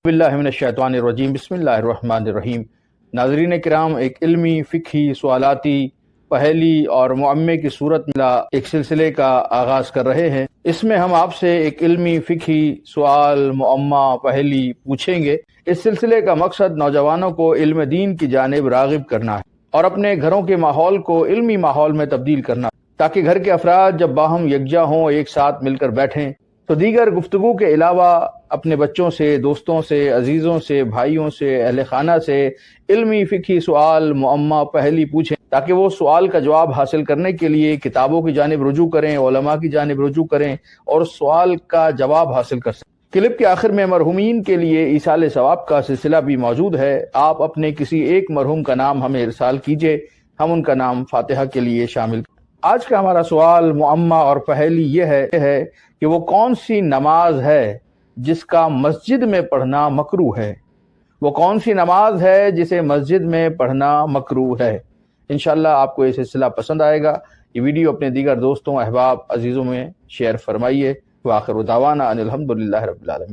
باللہ من الشیطان الرجیم، بسم اللہ الرحمن الرحیم۔ ناظرین کرام، ایک علمی فقہی سوالاتی پہیلی اور معمے کی صورت میں ایک سلسلے کا آغاز کر رہے ہیں۔ اس میں ہم آپ سے ایک علمی فقہی سوال معمہ پہیلی پوچھیں گے۔ اس سلسلے کا مقصد نوجوانوں کو علم دین کی جانب راغب کرنا ہے اور اپنے گھروں کے ماحول کو علمی ماحول میں تبدیل کرنا، تاکہ گھر کے افراد جب باہم یکجا ہوں، ایک ساتھ مل کر بیٹھیں تو دیگر گفتگو کے علاوہ اپنے بچوں سے، دوستوں سے، عزیزوں سے، بھائیوں سے، اہل خانہ سے علمی فقہی سوال معمہ پہیلی پوچھیں، تاکہ وہ سوال کا جواب حاصل کرنے کے لیے کتابوں کی جانب رجوع کریں، علماء کی جانب رجوع کریں اور سوال کا جواب حاصل کر سکیں۔ کلپ کے آخر میں مرحومین کے لیے ایصال ثواب کا سلسلہ بھی موجود ہے۔ آپ اپنے کسی ایک مرحوم کا نام ہمیں ارسال کیجئے، ہم ان کا نام فاتحہ کے لیے شامل کریں۔ آج کا ہمارا سوال معمہ اور پہیلی یہ ہے کہ وہ کون سی نماز ہے جس کا مسجد میں پڑھنا مکروہ ہے؟ وہ کون سی نماز ہے جسے مسجد میں پڑھنا مکروہ ہے؟ انشاءاللہ آپ کو یہ سلسلہ پسند آئے گا۔ یہ ویڈیو اپنے دیگر دوستوں، احباب، عزیزوں میں شیئر فرمائیے۔ وآخر دعوانا ان الحمدللہ رب العالمین۔